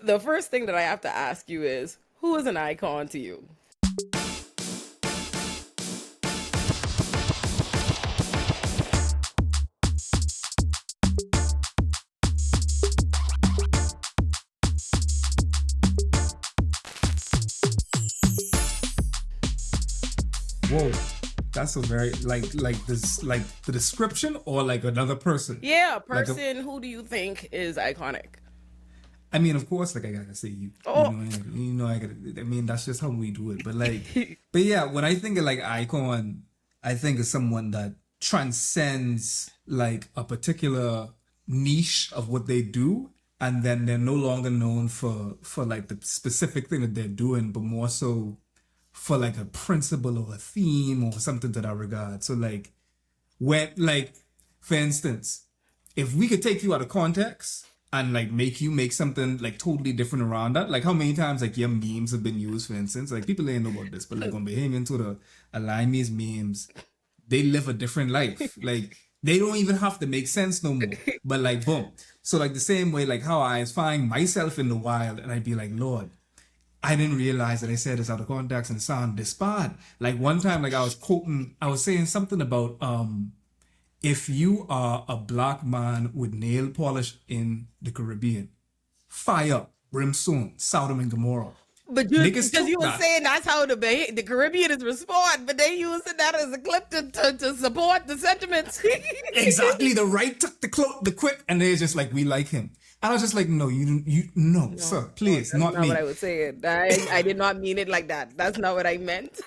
The first thing that I have to ask you is, who is an icon to you? Whoa, that's a very like this like the description or like another person. Yeah, Like person. Who do you think is iconic? I mean, of course, like I gotta say you. Oh, I gotta. I mean, that's just how we do it. But like, but yeah, when I think of like icon, I think of someone that transcends like a particular niche of what they do, and then they're no longer known for like the specific thing that they're doing, but more so for like a principle or a theme or something to that regard. So like, when like, for instance, if we could take you out of context and like make you make something like totally different around that, like how many times like your memes have been used, for instance, like people ain't know about this, but like on Bahamian Twitter, Align memes, they live a different life. Like they don't even have to make sense no more. But like boom. So like the same way like how I find myself in the wild and I'd be like, Lord, I didn't realize that I said this out of context and it sounded this bad. Like one time, like I was saying something about if you are a black man with nail polish in the Caribbean, fire, brimstone, Sodom and Gomorrah. but you Niggas because you took were that. saying that's how the Caribbean is respond, but they using that as a clip to support the sentiments. Exactly, the right took the quick, and they're just like, we like him. And I was just like, no, no, No, sir, no, please, that's not not what me. I was saying. I did not mean it like that. That's not what I meant.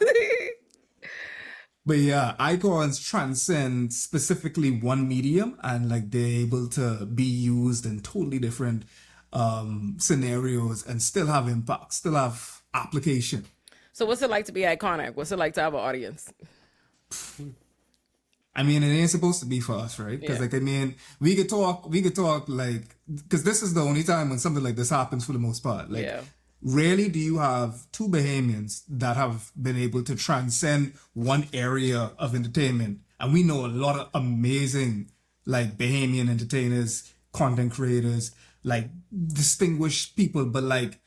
But yeah, icons transcend specifically one medium and like they're able to be used in totally different scenarios and still have impact, still have application. So what's it like to be iconic? What's it like to have an audience? I mean, it ain't supposed to be for us, right? Because Yeah. like, I mean, we could talk like, because this is the only time when something like this happens for the most part. Like, Yeah. rarely do you have two Bahamians that have been able to transcend one area of entertainment. And we know a lot of amazing, like, Bahamian entertainers, content creators, like, distinguished people, but like,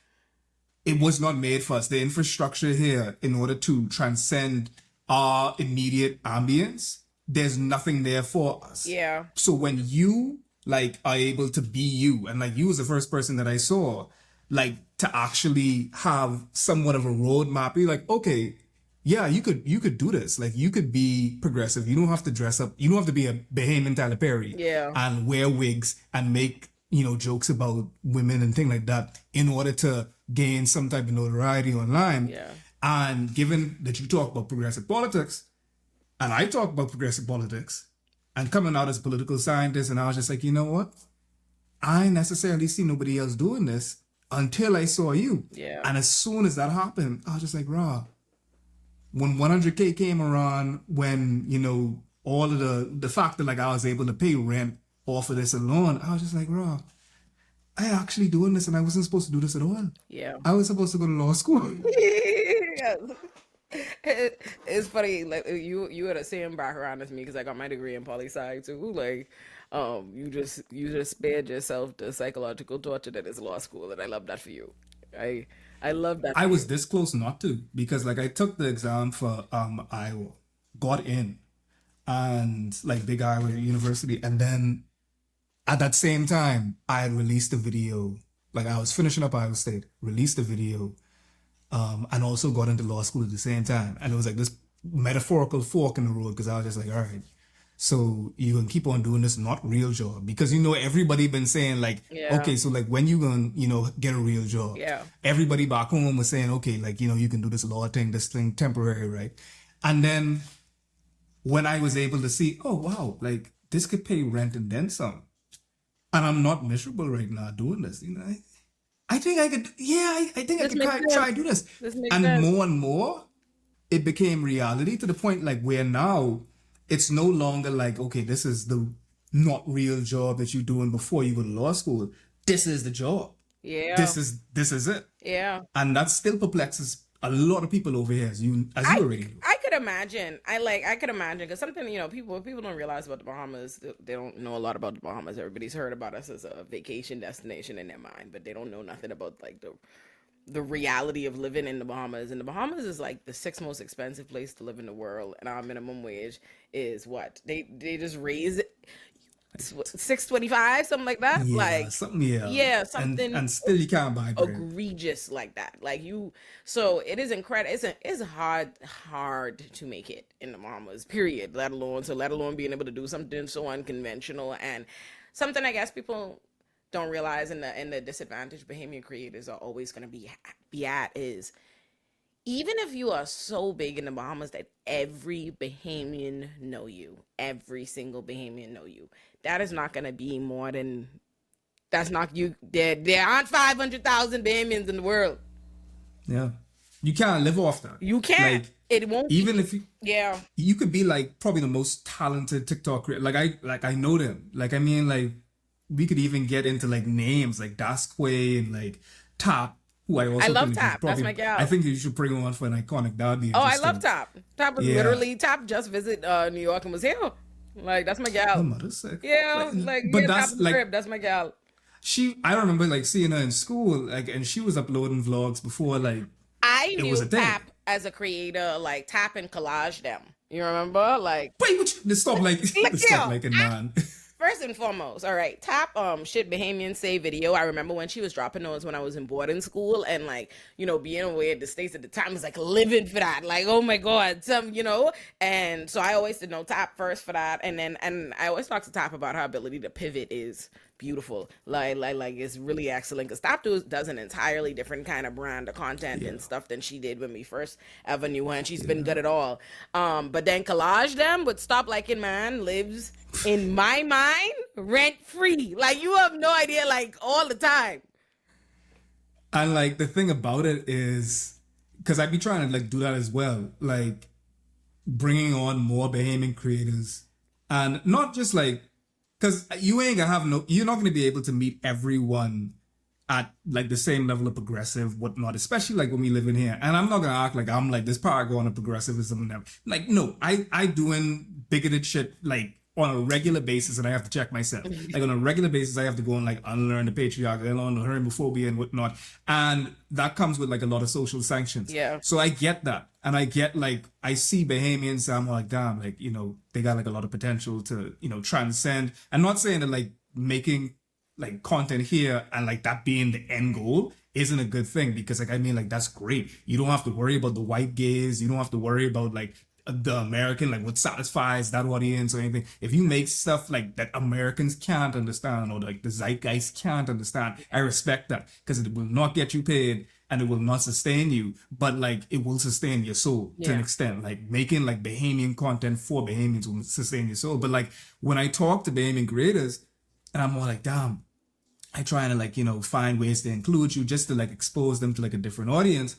it was not made for us. The infrastructure here, in order to transcend our immediate ambience, there's nothing there for us. Yeah. So when you like are able to be you, and like you was the first person that I saw, like to actually have somewhat of a roadmap, you're like, okay, yeah, you could do this. Like you could be progressive. You don't have to dress up. You don't have to be a Bahamian Tyler Perry Yeah. and wear wigs and make jokes about women and things like that in order to gain some type of notoriety online. Yeah. And given that you talk about progressive politics, and I talk about progressive politics, and coming out as a political scientist, and I was just like, you know what? I ain't necessarily see nobody else doing this until I saw you. Yeah. And as soon as that happened, I was just like, raw. When 100K came around, when, all of the fact that like I was able to pay rent off of this alone, I was just like, raw, I actually doing this and I wasn't supposed to do this at all. Yeah. I was supposed to go to law school. Yes. It's funny, like you had the same background as me because I got my degree in poli sci too. Like, you just spared yourself the psychological torture that is law school, and I love that for you. I I love that I for was you. this close not to because like I took the exam for Iowa, got in, and like Big Iowa University, and then at that same time I had released a video. Like I was finishing up Iowa State, released a video, and also got into law school at the same time. And it was like this metaphorical fork in the road because I was just like, all right, so you can keep on doing this not real job because everybody been saying like, Yeah. okay, so like when you gonna get a real job? Yeah. Everybody back home was saying, okay, like you can do this law thing, this thing temporary, right? And then when I was able to see, oh wow, like this could pay rent and then some, and I'm not miserable right now doing this, I think I could, yeah, I think I This could makes try sense. do this. This makes And sense. more, it became reality to the point like where now it's no longer like, okay, this is the not real job that you're doing before you go to law school. This is the job. Yeah. This is it. Yeah. And that still perplexes a lot of people over here, as you I already know. I could imagine. I could imagine because something people don't realize about the Bahamas. They don't know a lot about the Bahamas. Everybody's heard about us as a vacation destination in their mind, but they don't know nothing about like the reality of living in the Bahamas. And the Bahamas is like the sixth most expensive place to live in the world, and our minimum wage is what they just raise it 6.25, something like that. Yeah, Like, something, yeah. yeah, And something still you can't buy bread. egregious like that. Like you, so it is incredible. It's hard to make it in the Bahamas. Period. Let alone being able to do something so unconventional and something I guess people don't realize, and the disadvantage Bahamian creators are always going to be at is even if you are so big in the Bahamas that every Bahamian know you, every single Bahamian know you, that is not going to be more than that's not you. There aren't 500,000 Bahamians in the world. Yeah. You can't live off that. You can't. Like, It won't. even if you, Yeah. you could be like probably the most talented TikTok creator. Like I know them. Like I mean like we could even get into like names like Dasquay and like Tap, who I also love think is Tap. That's probably, my gal. I think you should bring him on for an iconic. That'd be Oh, I interesting. love Tap. Tap was Yeah. literally Tap just visit New York and was here. Like that's my Her gal. mother's sick. Yeah, like But yeah, Tap that's in the like crib. That's my gal. I remember like seeing her in school, like, and she was uploading vlogs before like I it knew was a thing. Tap as a creator, like Tap and Collage them. You remember? Like, Wait, let's stop like look let's stop here. like it, man. First and foremost, all right, Tap shit Bahamian say video. I remember when she was dropping those when I was in boarding school and like, being away at the States at the time was like living for that. Like, oh my God, and so I always did know Tap first for that. And I always talk to Tap about her ability to pivot is beautiful. Like it's really excellent because Tap does an entirely different kind of brand of content and stuff than she did when we first ever knew her, and she's been good at all. But then Collage them with Stop Liking Man lives in my mind rent free. Like you have no idea, like all the time. And like the thing about it is, because I'd be trying to like do that as well, like bringing on more Bahamian creators, and not just like, because you ain't gonna have you're not gonna be able to meet everyone at like the same level of progressive, whatnot, especially like when we live in here. And I'm not gonna act like I'm like this paragon of progressivism and like no, I doing bigoted shit like on a regular basis, and I have to check myself. Like on a regular basis, I have to go and like unlearn the patriarchy, unlearn the homophobia and whatnot, and that comes with like a lot of social sanctions. Yeah. So I get that, and I get like I see Bahamians, I'm like damn, like they got like a lot of potential to transcend. I'm not saying that like making like content here and like that being the end goal isn't a good thing, because like I mean like that's great. You don't have to worry about the white gaze. You don't have to worry about like the American, like what satisfies that audience or anything. If you make stuff like that Americans can't understand or like the zeitgeist can't understand, I respect that, because it will not get you paid and it will not sustain you, but like it will sustain your soul to an extent. Like making like Bahamian content for Bahamians will sustain your soul. But like when I talk to Bahamian creators, and I'm more like, damn, I try to like, find ways to include you just to like expose them to like a different audience.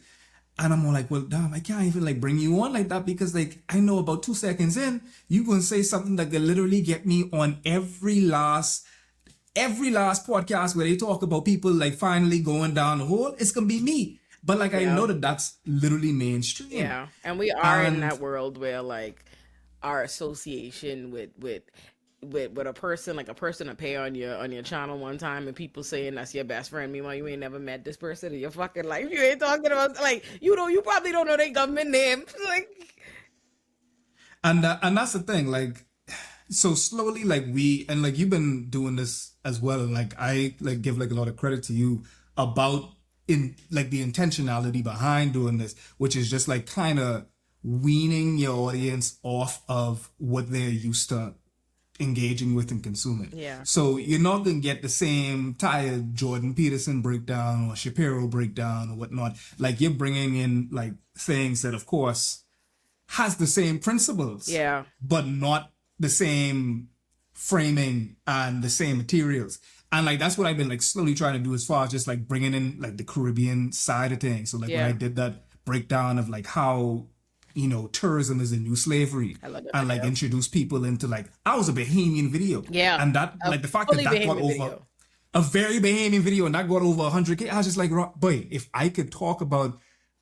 And I'm more like, well, damn, I can't even like bring you on like that, because like I know about 2 seconds in, you gonna say something that can literally get me on every last podcast where they talk about people like finally going down the hole. It's gonna be me. But like I know that that's literally mainstream. Yeah, and we are in that world where like our association with a person, like a person to pay on your channel one time, and people saying that's your best friend. Meanwhile, you ain't never met this person in your fucking life. You ain't talking about like you probably don't know their government name. Like, And that's the thing. Like, so slowly, like like you've been doing this as well. And like I like give like a lot of credit to you about in like the intentionality behind doing this, which is just like kind of weaning your audience off of what they're used to engaging with and consuming. Yeah. So you're not gonna get the same tired Jordan Peterson breakdown or Shapiro breakdown or whatnot. Like you're bringing in like things that, of course, has the same principles. Yeah. But not the same framing and the same materials. And like that's what I've been like slowly trying to do, as far as just like bringing in like the Caribbean side of things. So like when I did that breakdown of like how tourism is a new slavery, I love that and like video. introduce people into like, I was a Bahamian video. Yeah. And that like the fact that fully that got Bahamian over video. a very Bahamian video and that got over 100K, I was just like, boy, if I could talk about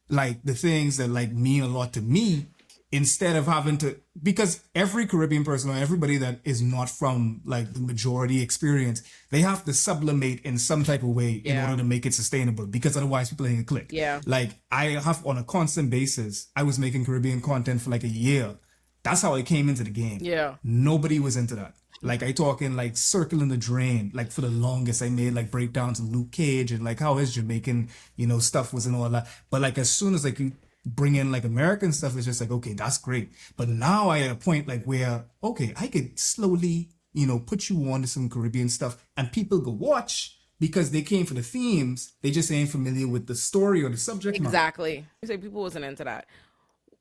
like the things that like mean a lot to me instead of having to, because every Caribbean person or everybody that is not from like the majority experience, they have to sublimate in some type of way in Yeah. order to make it sustainable, because otherwise people ain't gonna click. Yeah. Like I have on a constant basis, I was making Caribbean content for like a year. That's how I came into the game. Yeah. Nobody was into that. Like I talking like circling the drain. Like for the longest, I made like breakdowns of Luke Cage and like how his Jamaican, stuff was and all that. But like as soon as like you bring in like American stuff, it's just like, okay, that's great. But now I at a point like where, okay, I could slowly, put you on to some Caribbean stuff and people go watch because they came for the themes. They just ain't familiar with the story or the subject matter. Exactly. You say people wasn't into that.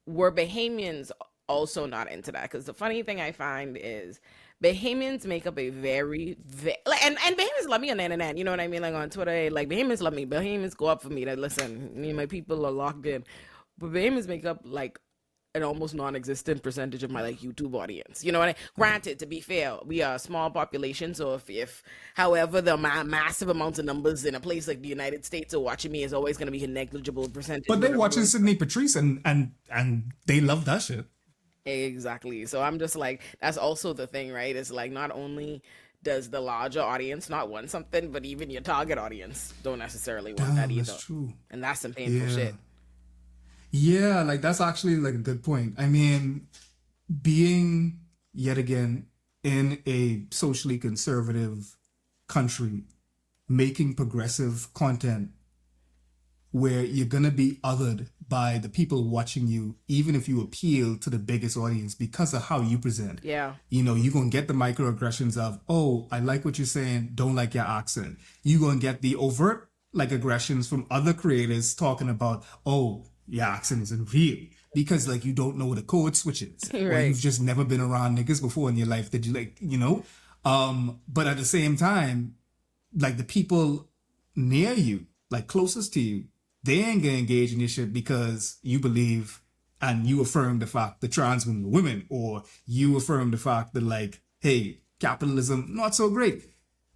Were Bahamians also not into that? Because the funny thing I find is Bahamians make up a like, and Bahamians love me on the internet. You know what I mean? Like on Twitter, like Bahamians love me. Bahamians go up for me. That listen, me and my people are locked in. But Bahamians make up like an almost non-existent percentage of my like YouTube audience. You know what I mean? Granted, to be fair, we are a small population, so if however the massive amounts of numbers in a place like the United States are watching me, is always going to be a negligible percentage. But they watching Sydney Patrice and they love that shit. Exactly. So I'm just like, that's also the thing, right? It's like not only does the larger audience not want something, but even your target audience don't necessarily want that Damn, either. that's true. And that's some painful Yeah. shit. Yeah, like that's actually like a good point. I mean, being yet again in a socially conservative country, making progressive content where you're gonna be othered by the people watching you, even if you appeal to the biggest audience because of how you present. Yeah. You're gonna get the microaggressions of, oh, I like what you're saying, don't like your accent. You're gonna get the overt like aggressions from other creators talking about, oh, your accent isn't real. Because like you don't know the code switches. Or Right. you've just never been around niggas before in your life that you like, but at the same time, like the people near you, like closest to you, they ain't gonna engage in your shit because you believe and you affirm the fact that trans women are women, or you affirm the fact that like, hey, capitalism not so great,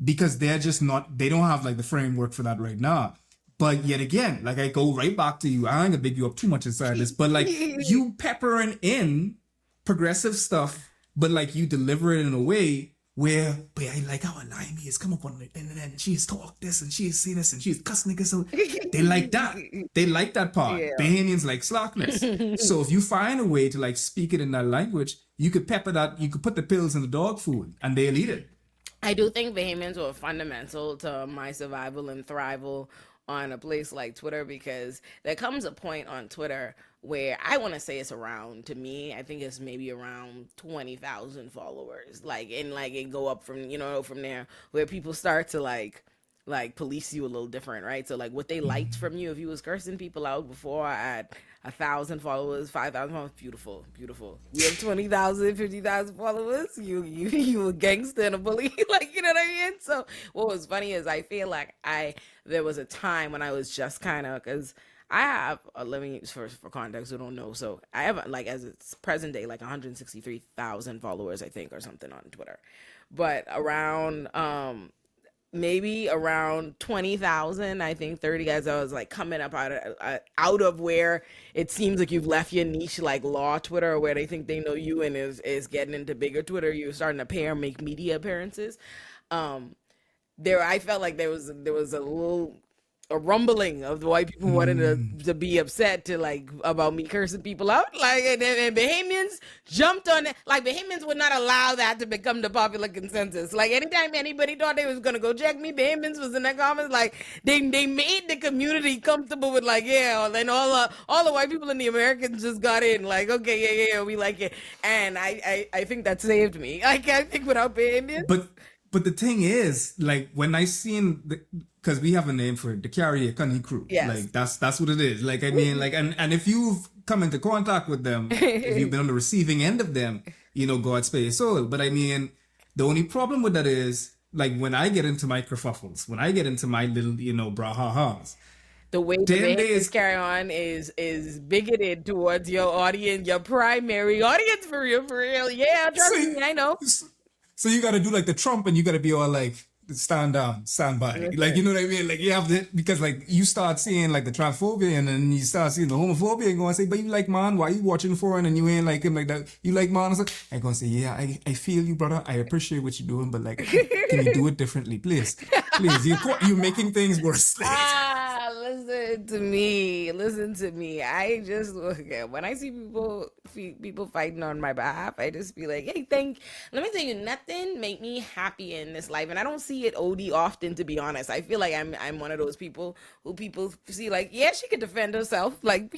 because they're just not, they don't have like the framework for that right now. But yet again, like I go right back to you. I ain't gonna big you up too much inside this, but like you peppering in progressive stuff, but like you deliver it in a way where, but I like how Limey has come up on the internet and she has talked this and she has seen this and she's cuss niggas. So they like that. They like that part. Yeah. Bahamians like slackness. So if you find a way to like speak it in that language, you could pepper that, you could put the pills in the dog food and they'll eat it. I do think Bahamians were fundamental to my survival and thrival on a place like Twitter, because there comes a point on Twitter where I want to say it's around, to me, I think it's maybe around 20,000 followers. Like, and like it go up from, from there, where people start to like police you a little different, right? So like what they liked from you, if you was cursing people out before at 1,000 followers, 5,000 followers, beautiful, beautiful. You have 20,000, 50,000 followers, you a gangster and a bully, like, you know what I mean? So what was funny is I feel like there was a time when I was just kind of, because I have, let me use for context who don't know, so I have like, as it's present day, like 163,000 followers, I think, or something on Twitter. But around maybe around 20,000, I think 30 guys, I was like coming up out of where it seems like you've left your niche, like law Twitter, or where they think they know you, and is getting into bigger Twitter. You're starting to appear and make media appearances. There, I felt like there was a rumbling of the white people wanting to be upset to like about me cursing people out, like, and Bahamians jumped on it. Like Bahamians would not allow that to become the popular consensus. Like anytime anybody thought they was gonna go check me, Bahamians was in the comments. Like they made the community comfortable with like, yeah, and all the white people and the Americans just got in like, okay, yeah, we like it. And I think that saved me. I can't think without Bahamians. But the thing is, like when I seen because we have a name for it, the Carrier Cunny Crew. Yes. Like that's what it is. Like I mean, like and if you've come into contact with them, if you've been on the receiving end of them, God spare your soul. But I mean, the only problem with that is like when I get into my kerfuffles, when I get into my little, bra-ha-has, the way the Then Bahamians carry on is bigoted towards your audience, your primary audience, for real, for real. Yeah, trust me, I know. So you got to do like the Trump and you got to be all like, stand down, stand by. Like, Okay. you know what I mean? Like, you have to, because like you start seeing like the transphobia and then you start seeing the homophobia and going to say, but you like man, why you watching foreign and you ain't like him like that? You like man? I going to say, yeah, I feel you, brother. I appreciate what you're doing, but like, can you do it differently, please? Please, you're making things worse. Ah, listen to me. Listen to me. I just okay, when I see people fighting on my behalf, I just be like, "Hey, let me tell you, nothing make me happy in this life." And I don't see it OD often, to be honest. I feel like I'm one of those people who people see like, yeah, she could defend herself, like,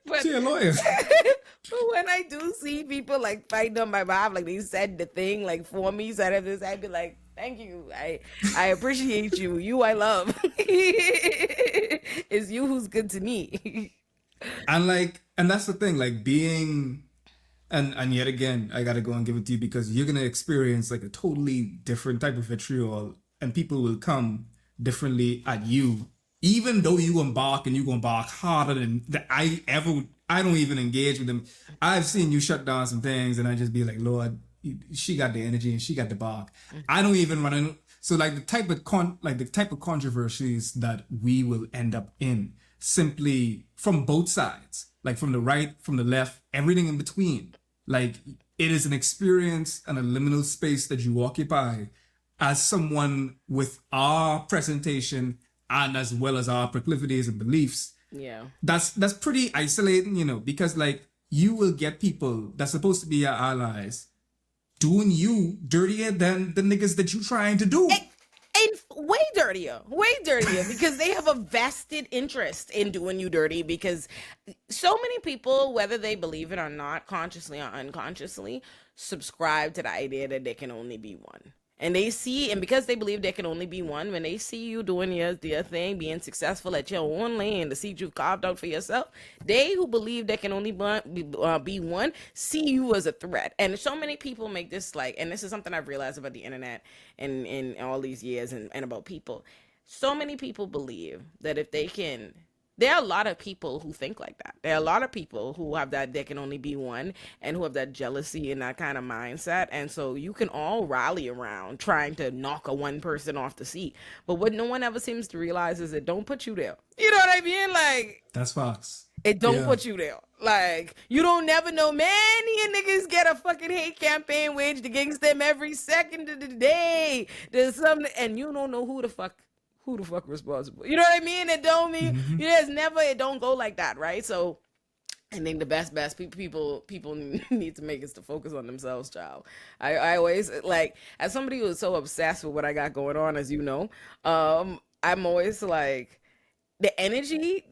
but She a lawyer. but when I do see people like fighting on my behalf, like they said the thing like for me, said this, I'd be like, thank you. I appreciate you. You I love. It's you who's good to me. And like, and that's the thing, like being, and yet again, I gotta go and give it to you because you're gonna experience like a totally different type of vitriol, and people will come differently at you, even though you embark and you gonna bark harder than that I ever. I don't even engage with them. I've seen you shut down some things, and I just be like, Lord, she got the energy and she got the bark. I don't even run in. So like the type of controversies that we will end up in simply from both sides, like from the right, from the left, everything in between. Like it is an experience and a liminal space that you occupy as someone with our presentation and as well as our proclivities and beliefs. Yeah. That's pretty isolating, you know, because like you will get people that's supposed to be your allies doing you dirtier than the niggas that you trying to do. And way dirtier, because they have a vested interest in doing you dirty. Because so many people, whether they believe it or not, consciously or unconsciously, subscribe to the idea that there can only be one. And they see, and because they believe there can only be one, when they see you doing your thing, being successful at your own lane, the seat you've carved out for yourself, they who believe there can only be one see you as a threat. And so many people make this like, and this is something I've realized about the internet and in all these years and about people. So many people believe that if they can, there are a lot of people who think like that. There are a lot of people who have that there can only be one, and who have that jealousy and that kind of mindset. And so you can all rally around trying to knock a one person off the seat. But what no one ever seems to realize is it don't put you there. You know what I mean? Like, That's Fox. it don't Yeah. put you there. Like, you don't never know. Many niggas get a fucking hate campaign waged against them every second of the day. There's some, and you don't know who the fuck responsible. You know what I mean? It don't mean there's never, it don't go like that, right? So I think the best people need to make is to focus on themselves, child. I always like, as somebody who's so obsessed with what I got going on, as you know, I'm always like, the energy,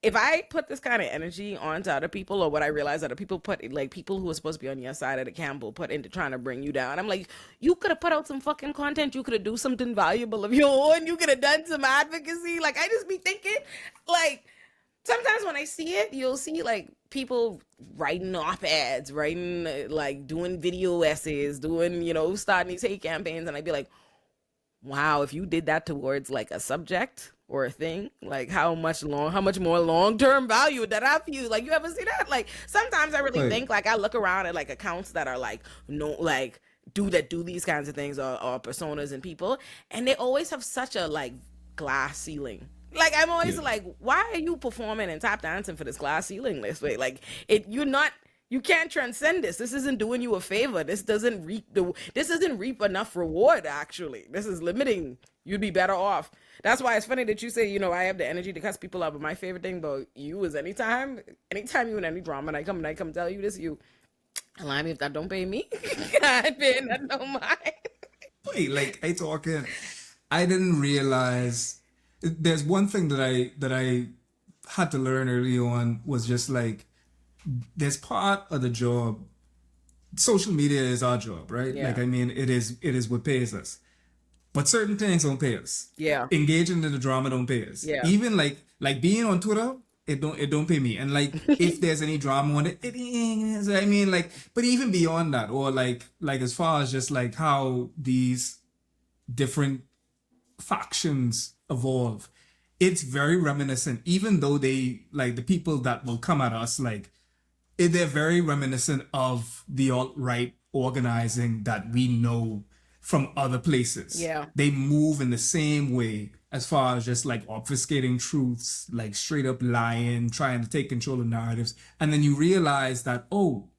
if I put this kind of energy onto other people, or what I realize other people put, like people who are supposed to be on your side of the camel put into trying to bring you down, I'm like, you could have put out some fucking content, you could have do something valuable of your own, you could have done some advocacy. Like, I just be thinking, like, sometimes when I see it, you'll see like people writing op-eds, writing like doing video essays, doing, starting these hate campaigns, and I'd be like, wow, if you did that towards like a subject or a thing, like how much more long-term value would that have for you? Like, you ever see that? Like, sometimes I really Like, think, like, I look around at like accounts that are like, no, like, do these kinds of things, or personas and people, and they always have such a like glass ceiling. Like, I'm always yeah. like, why are you performing and tap dancing for this glass ceiling this way? Like, you can't transcend this. This isn't doing you a favor. This doesn't reap enough reward, actually. This is limiting. You'd be better off. That's why it's funny that you say, I have the energy to cuss people out. But my favorite thing about you is anytime you in any drama, and I come tell you this, you align me if that don't pay me. I pay that don't mind. Wait, like I talking. I didn't realize there's one thing that I had to learn early on was just like there's part of the job. Social media is our job, right? Yeah. Like I mean, it is what pays us. But certain things don't pay us. Yeah. Engaging in the drama don't pay us. Yeah. Even like being on Twitter, it don't pay me. And like if there's any drama on it, I mean like, but even beyond that, or like as far as just like how these different factions evolve, it's very reminiscent. Even though they like the people that will come at us, like they're very reminiscent of the alt-right organizing that we know from other places. Yeah. They move in the same way as far as just like obfuscating truths, like straight up lying, trying to take control of narratives. And then you realize that, oh,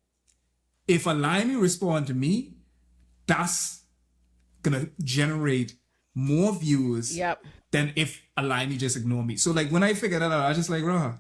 if a limey respond to me, that's gonna generate more views Yep. than if a limey just ignore me. So like when I figured that out, I was just like, Raha,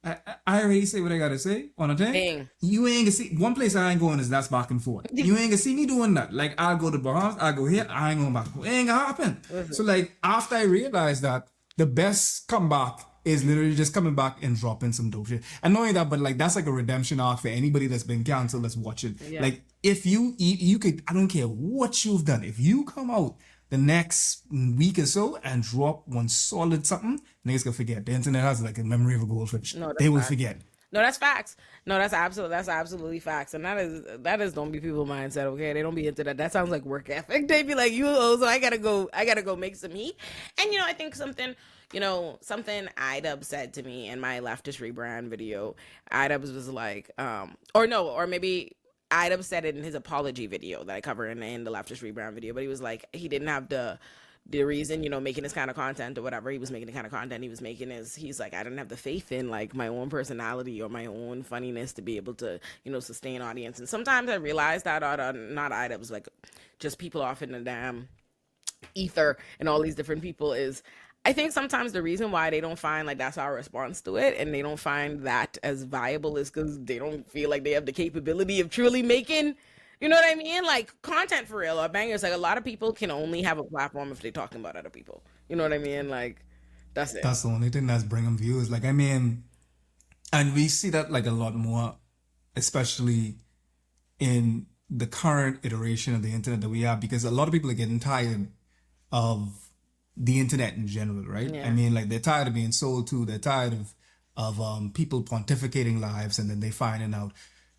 I already say what I gotta say on a thing. Dang. You ain't gonna see one place I ain't going is that's back and forth. You ain't gonna see me doing that. Like I'll go to Bahamas, I'll go here, I ain't going back. It ain't gonna happen. So like after I realized that, the best comeback is literally just coming back and dropping some dope shit. And not only that, but like that's like a redemption arc for anybody that's been canceled that's watching. Yeah. Like if you could, I don't care what you've done. If you come out the next week or so and drop one solid something, niggas gonna forget. The internet has like a memory of a goldfish. No, that's They will facts. forget. No, that's facts. No, that's absolutely facts. And that is don't be people mindset, okay? They don't be into that. That sounds like work ethic. They be like, so I gotta go make some heat. And I think something Idub said to me in my leftist rebrand video. Idub was like, or maybe Idub said it in his apology video that I cover in the leftist rebrand video, but he was like, he didn't have the reason, making this kind of content or whatever he was making, the kind of content he was making is he's like, I didn't have the faith in like my own personality or my own funniness to be able to, sustain audience. And sometimes I realized that, not items, like just people off in the damn ether and all these different people is, I think sometimes the reason why they don't find like that's our response to it and they don't find that as viable is because they don't feel like they have the capability of truly making, you know what I mean? Like content for real or bangers. Like a lot of people can only have a platform if they're talking about other people. You know what I mean? Like that's it. That's the only thing that's bringing views. Like I mean, and we see that like a lot more, especially in the current iteration of the internet that we have, because a lot of people are getting tired of the internet in general, right? Yeah. I mean, like they're tired of being sold to. They're tired of people pontificating lives, and then they finding out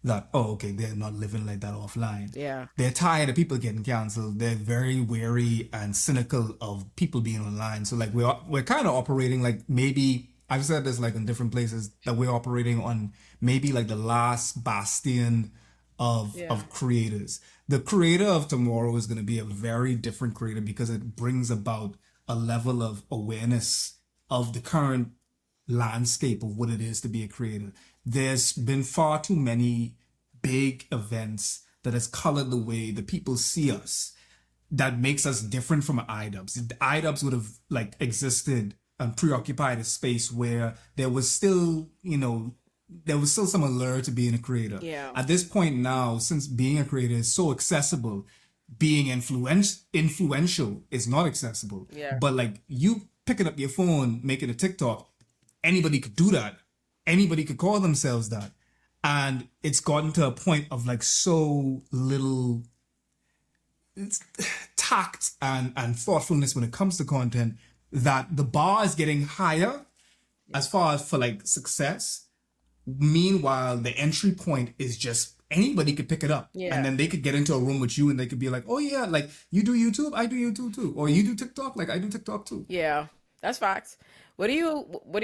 that, oh, okay, they're not living like that offline. Yeah. They're tired of people getting canceled. They're very wary and cynical of people being online. So like we're kind of operating like, maybe I've said this like in different places, that we're operating on maybe like the last bastion of creators. The creator of tomorrow is going to be a very different creator because it brings about a level of awareness of the current landscape of what it is to be a creator. There's been far too many big events that has colored the way the people see us, that makes us different from iDubbbz. The iDubbbz would have like existed and preoccupied a space where there was still, some allure to being a creator. Yeah. At this point now, since being a creator is so accessible, being influential is not accessible. Yeah. But like you picking up your phone, making a TikTok, anybody could do that. Anybody could call themselves that. And it's gotten to a point of like so little tact and thoughtfulness when it comes to content that the bar is getting higher as far as for like success. Meanwhile, the entry point is just anybody could pick it up. Yeah. And then they could get into a room with you and they could be like, oh yeah, like you do YouTube, I do YouTube too. Or you do TikTok, like I do TikTok too. Yeah, that's facts. What do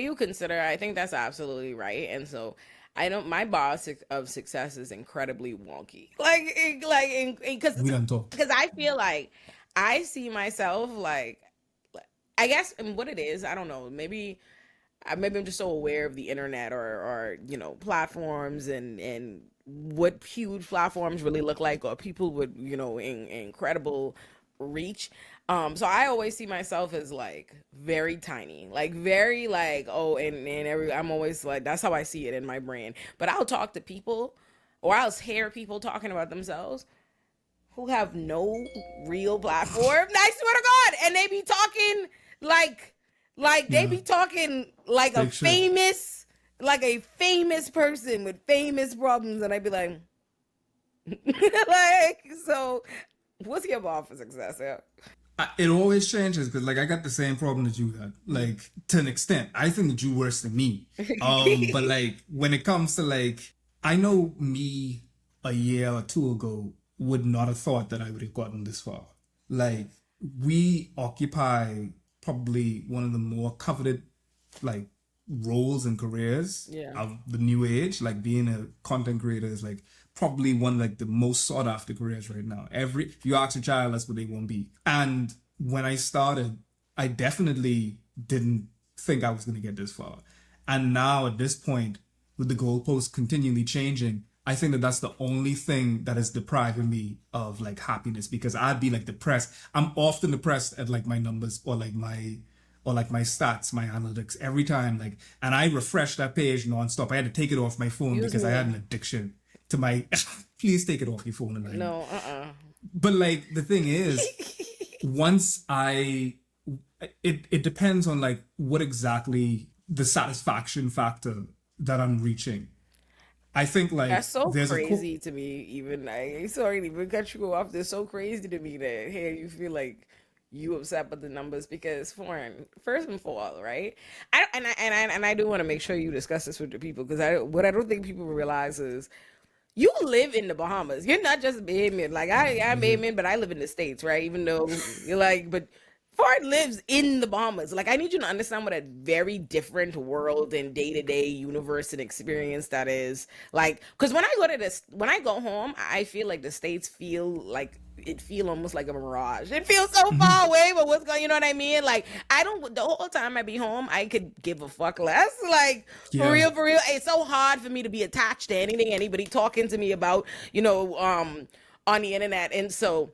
you consider? I think that's absolutely right. And so I don't. My bar of success is incredibly wonky. Because We don't talk. I feel like I see myself like I guess, and what it is, I don't know. Maybe I'm just so aware of the internet or platforms and what huge platforms really look like, or people with incredible reach. So I always see myself as like very tiny, like very like, I'm always like, that's how I see it in my brain. But I'll talk to people or I'll hear people talking about themselves who have no real platform. I swear to God. And they be talking they be talking like Big shit. a famous person with famous problems. And I'd be like, like, so what's your bar for success? Yeah. It always changes because like I got the same problem that you got, like to an extent. I think that you worse than me. But like when it comes to like, I know me a year or two ago would not have thought that I would have gotten this far. Like we occupy probably one of the more coveted like roles and careers Yeah. of the new age. Like being a content creator is like probably one like the most sought after careers right now. If you ask a child, that's what they want to be. And when I started, I definitely didn't think I was going to get this far. And now at this point, with the goalposts continually changing, I think that that's the only thing that is depriving me of like happiness, because I'd be like depressed. I'm often depressed at like my numbers or like my stats, my analytics every time. Like, and I refresh that page nonstop. I had to take it off my phone Excuse because I had me. an addiction to my. Please take it off your phone, and No, but like the thing is, once it depends on like what exactly the satisfaction factor that I'm reaching. I think like That's so there's a crazy to me. Even like, sorry to even cut you off. That's so crazy to me that hey, you feel like you upset with the numbers because foreign first and for all, right? I do want to make sure you discuss this with the people because I don't think people realize is you live in the Bahamas. You're not just Bahamian. Like I'm yeah, Bahamian, but I live in the States, right? Even though you're like, but Ford lives in the Bahamas. Like I need you to understand what a very different world and day to day universe and experience that is. Like, because when I go home, I feel like the States feel like it feel almost like a mirage. It feels so mhm, far away, but what's going, you know what I mean? Like I don't. The whole time I be home, I could give a fuck less. Like for yeah, real, for real. It's so hard for me to be attached to anything anybody talking to me about, on the internet. And so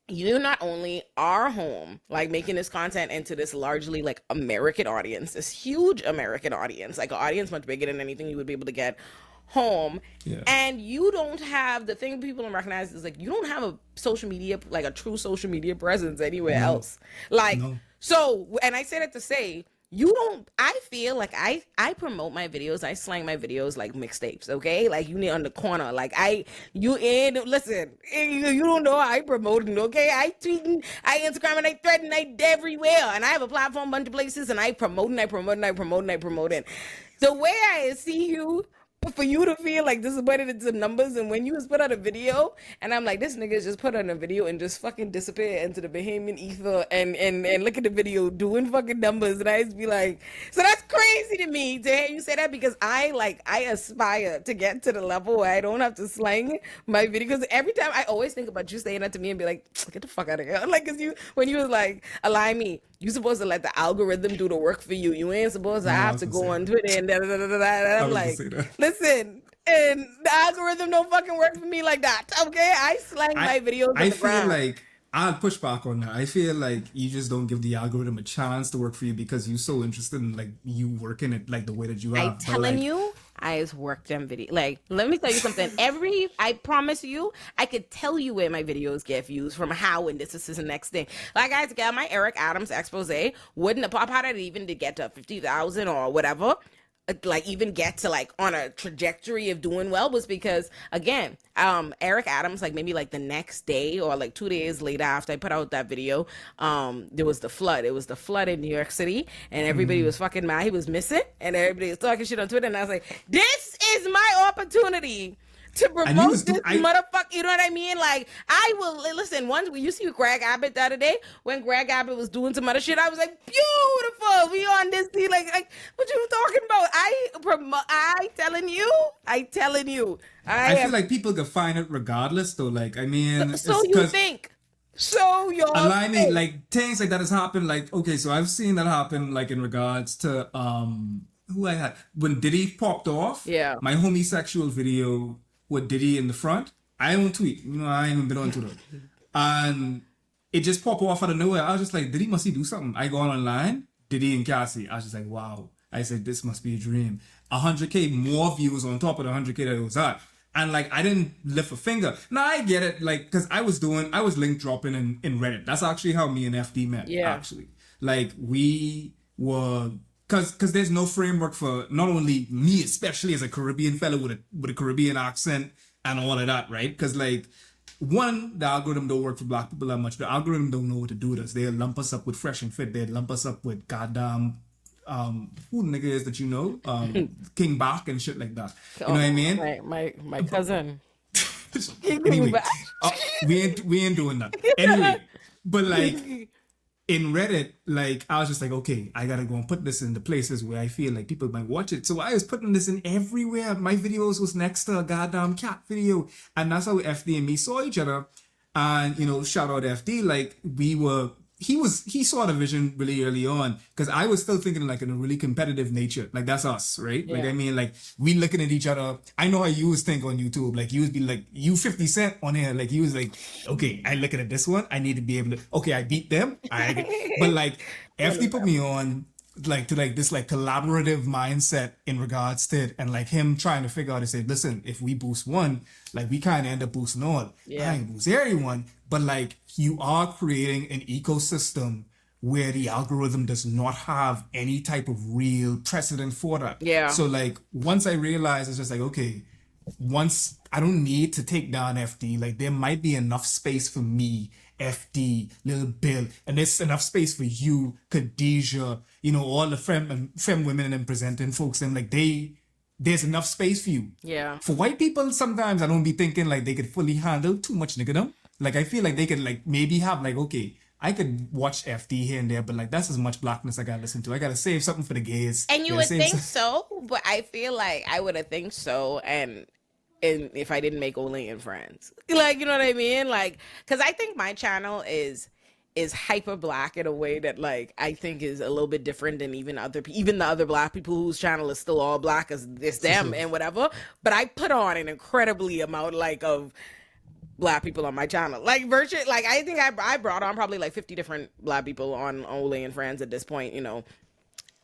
you not only are home, like making this content into this largely like American audience, this huge American audience, like an audience much bigger than anything you would be able to get home. yeah, And you don't have the thing people don't recognize is like you don't have a social media, like a true social media presence anywhere no, else. Like, no, so, and I say that to say, you don't, I feel like I promote my videos, I slang my videos like mixtapes, okay? Like you need on the corner, like you in, listen, you don't know how I promoting, okay? I tweeting, I Instagram, and I threading, I everywhere, and I have a platform, bunch of places, and I promoting, I promoting, I promoting, I promoting. The way I see you, for you to feel like disappointed into numbers, and when you was put out a video and I'm like, this nigga just put on a video and just fucking disappear into the Bahamian ether and look at the video doing fucking numbers, and I just be like, so that's crazy to me to hear you say that, because I aspire to get to the level where I don't have to slang my video, because every time I always think about you saying that to me and be like, get the fuck out of here. Like, cause you, when you was like, align me, you supposed to let the algorithm do the work for you. You ain't supposed to no. I have was to gonna go say on that. Twitter and da da da da da. And I I'm was gonna like, say that. listen, and the algorithm don't fucking work for me like that. Okay, I slang I my videos on I the feel ground. like I'll push back on that. I feel like you just don't give the algorithm a chance to work for you because you're so interested in like you working it like the way that you I have. But telling like, you, I just worked them video. Like, let me tell you something. I promise you, I could tell you where my videos get views from, how, and this is the next thing. Like, I got my Eric Adams expose wouldn't have pop out it even to get to 50,000 or whatever, like even get to like on a trajectory of doing well, was because again, Eric Adams, like maybe like the next day or like 2 days later after I put out that video, there was the flood. It was the flood in New York City, and everybody mm, was fucking mad he was missing, and everybody was talking shit on Twitter, and I was like, this is my opportunity to and you promote was do this I motherfucker. You know what I mean? Like, I will listen. Once when you see Greg Abbott the other day, when Greg Abbott was doing some other shit, I was like, beautiful. We on this thing. Like what you talking about? I telling you, I I feel am. like people could find it regardless though. Like I mean, So it's you because think? So y'all aligning think? like things like that has happened. Like okay, so I've seen that happen like in regards to who I had when Diddy popped off Yeah. my homosexual video with Diddy in the front. I don't tweet, I ain't even been on Twitter, and it just popped off out of nowhere. I was just like, Diddy must he do something? I go online, Diddy and Cassie. I was just like, wow. I said, this must be a dream. 100K more views on top of the 100K that it was at. And like I didn't lift a finger. Now I get it, like because I was link dropping in Reddit. That's actually how me and FD met. Yeah. Actually, like we were because there's no framework for not only me, especially as a Caribbean fellow with a Caribbean accent and all of that, right? Because like one, the algorithm don't work for black people that much. The algorithm don't know what to do with us. They'll lump us up with Fresh and Fit. They'll lump us up with goddamn who the nigga is that you know, King Bach and shit like that. You know what I Oh, mean? my cousin. He came Anyway, back. we ain't doing that. Anyway, but like in Reddit, like I was just like, okay, I gotta go and put this in the places where I feel like people might watch it. So I was putting this in everywhere. My videos was next to a goddamn cat video, and that's how FD and me saw each other. And shout out FD, like we were. He saw the vision really early on because I was still thinking like in a really competitive nature. Like that's us, right? Like I Yeah. mean, like we looking at each other. I know how you was think on YouTube. Like you would be like you 50 Cent on here. Like you was like, okay, I looking at this one. I need to be able to. Okay, I beat them. But like One FD of put them. me on like to like this like collaborative mindset in regards to it, and like him trying to figure out to say, listen, if we boost one, like we kind of end up boosting all. I Yeah. ain't boost everyone, but like you are creating an ecosystem where the algorithm does not have any type of real precedent for that. Yeah. So like once I realized, it's just like, okay, once I don't need to take down FD, like there might be enough space for me, FD, Little Bill, and there's enough space for you, Khadijah, all the femme women and presenting folks, and like there's enough space for you. Yeah. For white people, sometimes I don't be thinking like they could fully handle too much niggerdom. Like I feel like they could like maybe have like, okay, I could watch FD here and there, but like that's as much blackness I gotta listen to. I gotta save something for the gays. And you Gotta would save think some. so, but I feel like I would have think so, and if I didn't make Olay and Friends, like you know what I mean, like because I think my channel is hyper black in a way that like I think is a little bit different than even the other black people whose channel is still all black as it's For them sure. and whatever. But I put on an incredibly amount like of black people on my channel. Like virtually, like I think I brought on probably like 50 different black people on Olay and Friends at this point.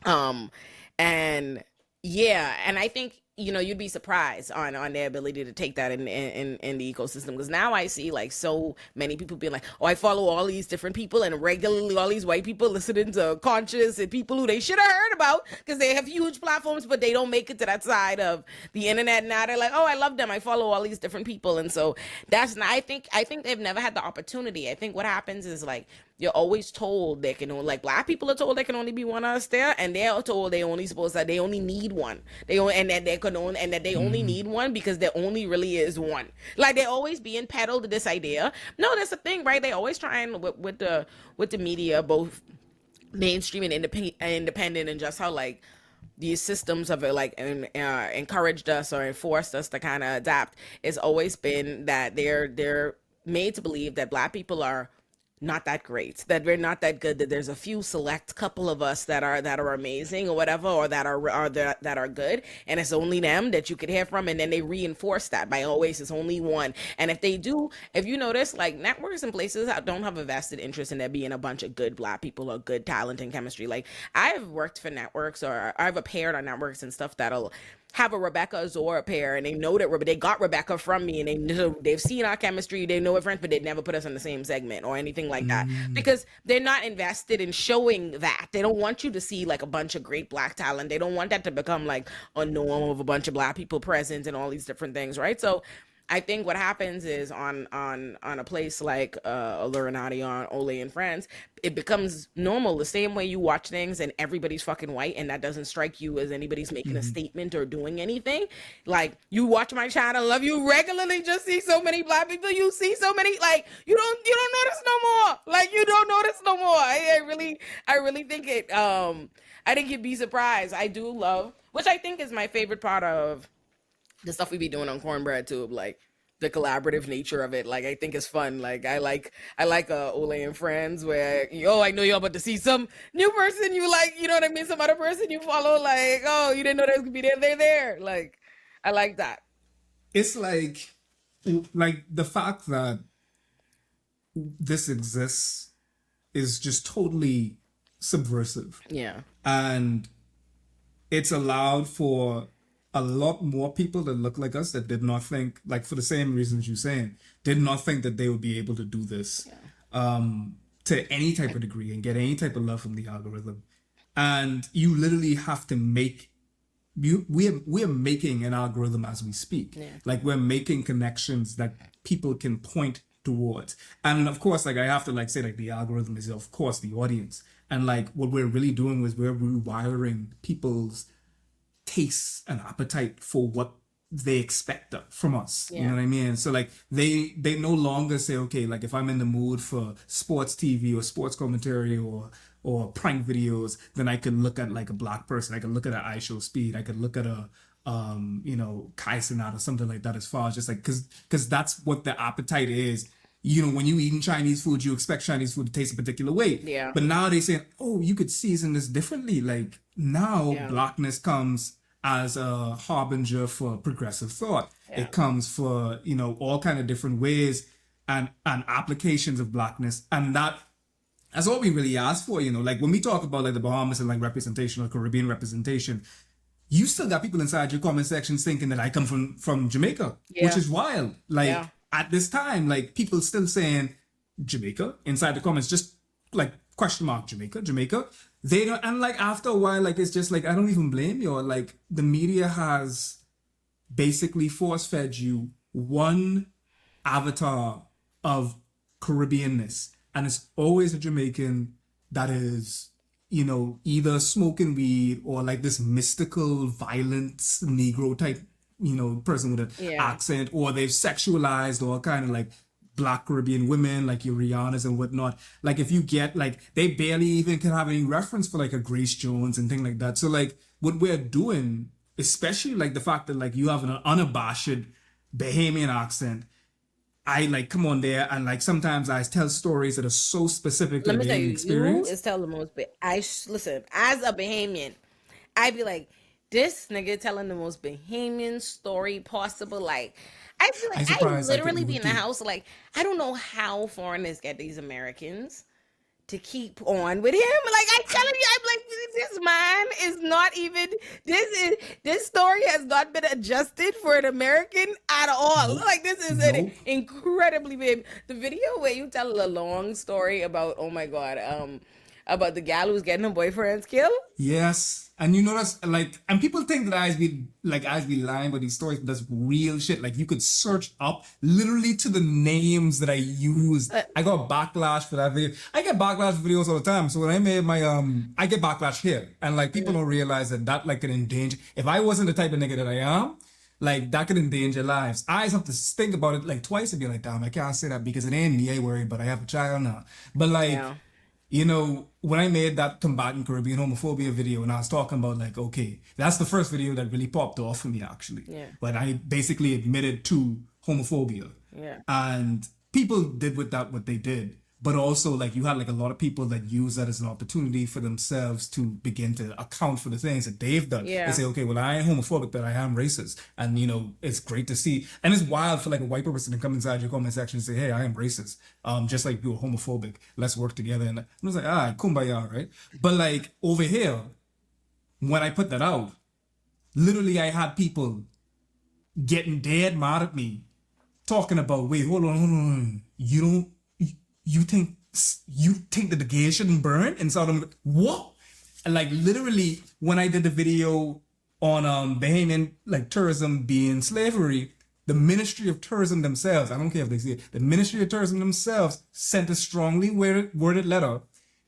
Um, and yeah, and I think you'd be surprised on their ability to take that in the ecosystem because now I see like so many people being like, oh, I follow all these different people and regularly all these white people listening to conscious and people who they should have heard about because they have huge platforms, but they don't make it to that side of the internet. Now they're like, oh, I love them. I follow all these different people, and so that's not. I think they've never had the opportunity. I think what happens is like you're always told they can only like black people are told there can only be one of us there, and they're told they only supposed that they only need one. They only and that they could only and that they only Mm-hmm. need one because there only really is one. Like they're always being peddled this idea. No, that's the thing, right? They always trying with the media, both mainstream and independent, and just how like these systems of it like encouraged us or enforced us to kind of adapt. It's always been that they're made to believe that black people are not that great, that we're not that good, that there's a few select couple of us that are amazing or whatever, or that are good, and it's only them that you could hear from, and then they reinforce that by always it's only one. And if you notice, like networks and places that don't have a vested interest in there being a bunch of good black people or good talent and chemistry. Like I've worked for networks or I've appeared on networks and stuff that'll have a Rebecca Azora pair, and they know that they got Rebecca from me, and they've seen our chemistry, they know we're friends, but they'd never put us in the same segment or anything like that Mm-hmm. because they're not invested in showing that. They don't want you to see like a bunch of great black talent. They don't want that to become like a norm of a bunch of black people present and all these different things, right? So I think what happens is on a place like Olurinatti on Olay and Friends, it becomes normal the same way you watch things and everybody's fucking white and that doesn't strike you as anybody's making a Mm-hmm. statement or doing anything. Like you watch my channel, love you regularly, just see so many black people. You see so many like you don't notice no more. Like you don't notice no more. I really think it. I think you'd be surprised. I do love, which I think is my favorite part of the stuff we be doing on Cornbread Tube, like the collaborative nature of it. Like I think it's fun. Like I like Olay and Friends where I know you're about to see some new person you like, you know what I mean? Some other person you follow, like, oh, you didn't know they could be there, they're there. Like I like that. It's like the fact that this exists is just totally subversive, Yeah. and it's allowed for a lot more people that look like us that did not think, like for the same reasons you're saying, did not think that they would be able to do this Yeah. to any type of degree and get any type of love from the algorithm. And you literally have to make we are making an algorithm as we speak. Yeah. Like we're making connections that people can point towards. And of course, like I have to like say like the algorithm is of course the audience. And like what we're really doing is we're rewiring people's tastes and appetite for what they expect from us. You Yeah. know what I mean? So like they no longer say, okay, like if I'm in the mood for sports TV or sports commentary or prank videos, then I could look at like a black person. I could look at an I Show Speed. I could look at a Kai Cenat or something like that, as far as just like because that's what the appetite is. You know, when you eating Chinese food, you expect Chinese food to taste a particular way. Yeah. But now they say, oh, you could season this differently. Like now Yeah. blackness comes as a harbinger for progressive thought. Yeah. It comes for, all kind of different ways and applications of blackness. And that's all we really ask for, like when we talk about like the Bahamas and like representation or Caribbean representation, you still got people inside your comment sections thinking that I come from Jamaica, Yeah. which is wild. Like Yeah. at this time, like people still saying Jamaica inside the comments, just like question mark Jamaica. They don't, and like after a while, like it's just like I don't even blame you. Like the media has basically force fed you one avatar of Caribbeanness, and it's always a Jamaican that is, either smoking weed or like this mystical, violent Negro type, person with an Yeah. accent, or they've sexualized all kind of like Black Caribbean women, like your Rihannas and whatnot. Like if you get like they barely even can have any reference for like a Grace Jones and thing like that. So like what we're doing, especially like the fact that like you have an unabashed Bahamian accent, I like come on there and like sometimes I tell stories that are so specific to Let the me tell Bahamian you, experience. you is tell the most. But listen, as a Bahamian, I'd be like, this nigga telling the most Bahamian story possible. Like, I feel I like I surprised I literally couldn't be even in the do. house. Like, I don't know how foreigners get these Americans to keep on with him. Like I telling you, I'm like, this man is not even. This story has not been adjusted for an American at all. Nope. Like this is an Nope. incredibly big. The video where you tell a long story about, oh my god, about the gal who's getting her boyfriend's killed. Yes. And that's like, and people think that I be lying about these stories, but that's real shit. Like you could search up literally to the names that I used. I got backlash for that video. I get backlash for videos all the time. So when I made my I get backlash here, and like people don't realize that like can endanger. If I wasn't the type of nigga that I am, like that could endanger lives. I just have to think about it like twice and be like, damn, I can't say that because it ain't me. I worried, but I have a child now. But like. Yeah. When I made that combating Caribbean homophobia video and I was talking about like, okay, that's the first video that really popped off for me actually. Yeah. But I basically admitted to homophobia. Yeah. And people did with that what they did. But also like you had like a lot of people that use that as an opportunity for themselves to begin to account for the things that they've done. Yeah. They say, okay, well I ain't homophobic, but I am racist. And it's great to see. And it's wild for like a white person to come inside your comment section and say, hey, I am racist. Just like you're homophobic. Let's work together. And I was like, kumbaya, right? But like over here, when I put that out, literally I had people getting dead mad at me, talking about, wait, hold on. You think that the gay shouldn't burn? And so I'm what? And like literally when I did the video on Bahamian like tourism being slavery, the Ministry of Tourism themselves, I don't care if they see it, the Ministry of Tourism themselves sent a strongly worded letter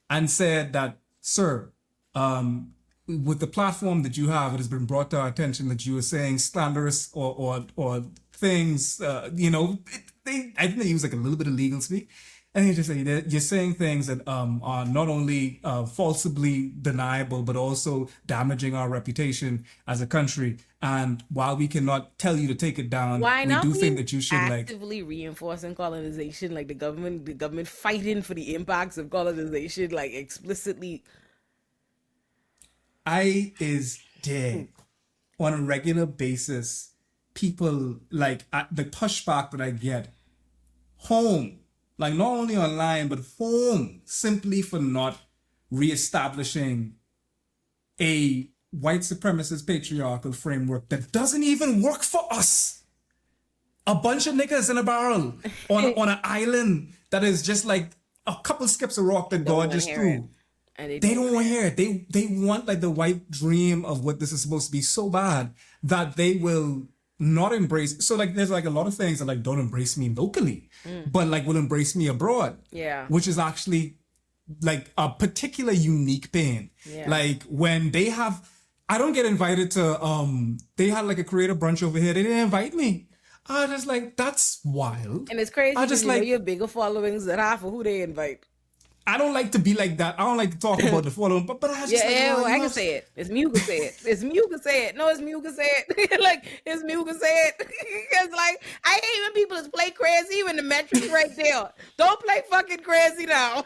and said that, sir, with the platform that you have, it has been brought to our attention that you are saying slanderous or things, I think they use like a little bit of legal speak. And he just say you're saying things that are not only falsely deniable, but also damaging our reputation as a country. And while we cannot tell you to take it down, Why we not do we think that you should like. actively reinforcing colonization, like the government fighting for the impacts of colonization, like explicitly. I is dead on a regular basis. People like the pushback that I get home. Like not only online, but home, simply for not reestablishing a white supremacist patriarchal framework that doesn't even work for us. A bunch of niggas in a barrel on an island that is just like a couple skips of rock that God just threw. And They don't want to hear it. They want like the white dream of what this is supposed to be so bad that they will not embrace. So like there's like a lot of things that like don't embrace me locally, but like will embrace me abroad. Yeah. Which is actually like a particular unique pain. Yeah. Like when they have, I don't get invited to they had like a creative brunch over here. They didn't invite me. I was just like, that's wild. And it's crazy I because just you know like you have bigger followings than half of who they invite. I don't like to be like that. I don't like to talk about the following, but I was just Yeah, like, yeah, well, well, you I know, can say it. It's me who can say it. It's me who can say it. No, it's me who can say it. Like, it's me who can say it. Because, like, I hate when people just play crazy when the metrics right there. Don't play fucking crazy now.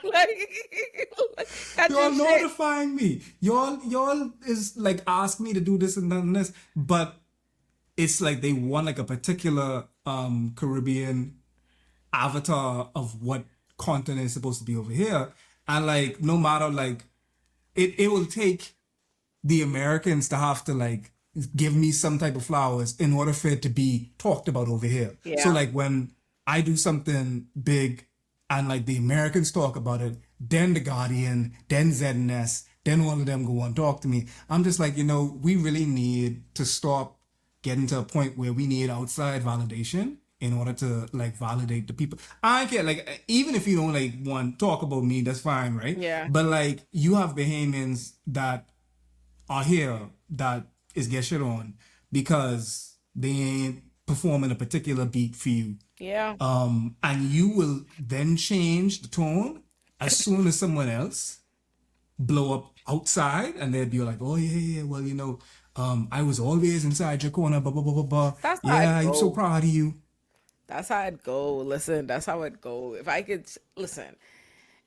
Like, that's y'all just shit. notifying me. Y'all is like ask me to do this and that and this, but it's like they want like a particular Caribbean avatar of what content is supposed to be over here. And like no matter like it will take the Americans to have to like give me some type of flowers in order for it to be talked about over here. So Yeah. like when I do something big and like the Americans talk about it, then the Guardian, then ZNS, then all of them go and talk to me. I'm just like, you know, we really need to stop getting to a point where we need outside validation in order to like validate the people. I care like even if you don't like want to talk about me, that's fine, right? Yeah. But like you have Bahamians that are here that is get shit on because they ain't performing a particular beat for you. Yeah. And you will then change the tone as soon as someone else blow up outside and they'd be like, oh yeah, well, you know, I was always inside your corner, blah, blah, blah, blah, blah. That's how Yeah, it I'm so go. proud of you. That's how it go. Listen, that's how it go. If I could listen,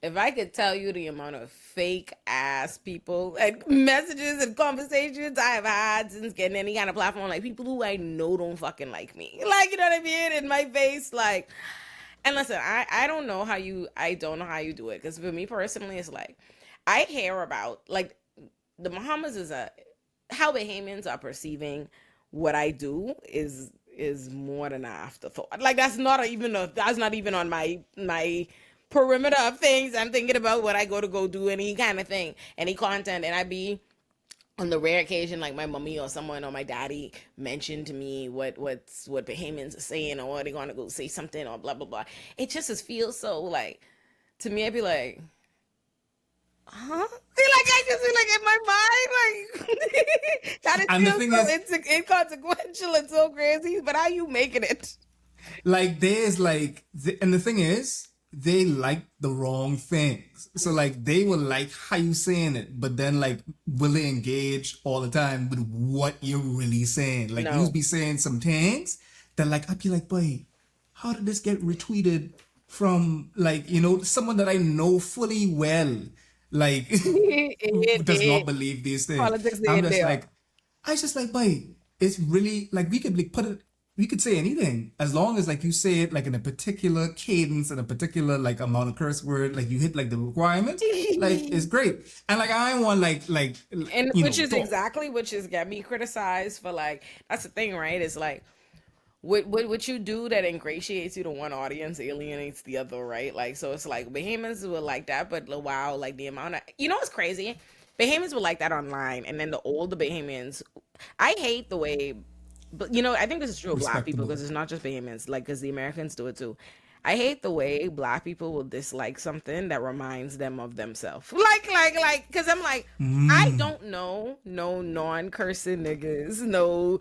if I could tell you the amount of fake ass people and messages and conversations I have had since getting any kind of platform, like people who I know don't fucking like me, like you know what I mean, in my face, like. And listen, I don't know how you I don't know how you do it because for me personally, it's like I care about like the Bahamas is a how Bahamians are perceiving what I do is more than an afterthought. Like that's not even on my perimeter of things. I'm thinking about what I go do any kind of thing, any content, and I be on the rare occasion like my mommy or someone or my daddy mentioned to me what Bahamians are saying or they're gonna go say something or blah blah blah. It just feels so like to me I'd be like, huh? See, like I just feel like in my mind, like that it And the feels thing so is, inconsequential and so crazy. But how you making it? like there's like and the thing is they like the wrong things, so like they will like how you saying it, but then like will they engage all the time with what you're really saying? Like you No, be saying some things that like I'd be like, boy, how did this get retweeted from like, you know, someone that I know fully well, like it does not did. believe these things. Politics I'm did just there. like, I just like, boy, it's really like we could like put it, we could say anything as long as like you say it like in a particular cadence and a particular like amount of curse word, like you hit like the requirements, like it's great. And like I want like And you which know is talk. exactly which is got me criticized for like that's the thing, right? It's like what you do that ingratiates you to one audience alienates the other, right? Like so it's like Bahamians were like that, but wow, like the amount of you know what's crazy? Bahamians were like that online, and then the older Bahamians, I hate the way, but you know I think this is true of Black people Respectable. because it's not just Bahamians, like because the Americans do it too. I hate the way Black people will dislike something that reminds them of themselves. Because I'm like, I Mm. don't know no non-cursing niggas, no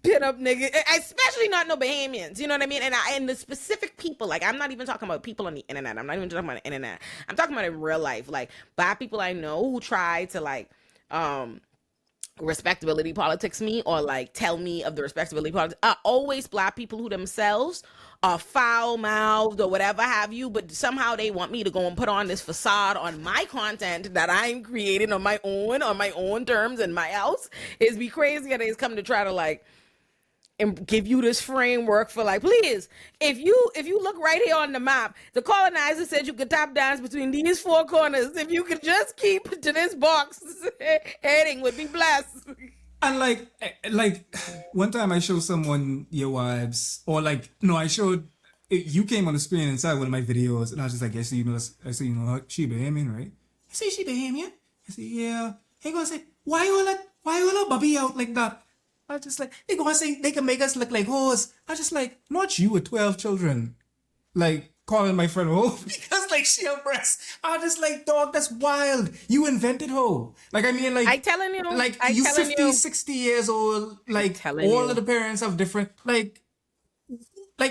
pit up niggas, especially not no Bahamians. You know what I mean? And the specific people, like I'm not even talking about people on the internet. I'm not even talking about the internet. I'm talking about in real life, like Black people I know who try to like um respectability politics me or like tell me of the respectability politics are always Black people who themselves are foul mouthed or whatever have you, but somehow they want me to go and put on this facade on my content that I'm creating on my own terms in my house. Is be crazy and they come to try to like and give you this framework for like please if you look right here on the map, the colonizer said you could tap dance between these four corners. If you could just keep to this box heading would be blessed. And like one time I showed someone your wives, or like no, I showed you came on the screen inside one of my videos, and I was just like, I see you know, I see you know her, she Bahamian, right? I say she Bahamian. I say yeah. He gonna say why all that Bobby out like that? I was just like they gonna say they can make us look like hoes. I just like not you with 12 children, like calling my friend hoe because like sheer breasts. I just like, dog, that's wild. You invented hoe. Like, I mean, I telling you, like I you telling 50, you, 60 years old, I like telling all of you. the parents have different, like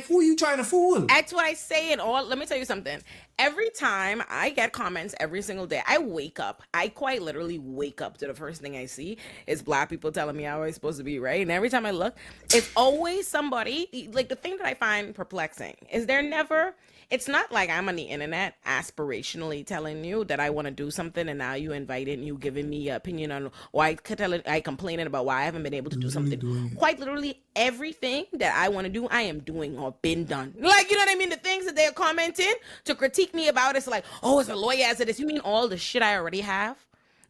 who are you trying to fool? That's what I say in all. Let me tell you something. Every time I get comments every single day, I wake up. I quite literally wake up to the first thing I see is black people telling me how I'm supposed to be, right? And every time I look, it's always somebody. Like the thing that I find perplexing is they're never. It's not like I'm on the internet aspirationally telling you that I want to do something, and now you invited and you giving me your opinion on, or I complaining about why I haven't been able to do Literally something. doing it. Quite literally everything that I want to do, I am doing or been done. Like, you know what I mean? The things that they're commenting to critique me about, it's like, oh, it's a lawyer as it is. You mean all the shit I already have?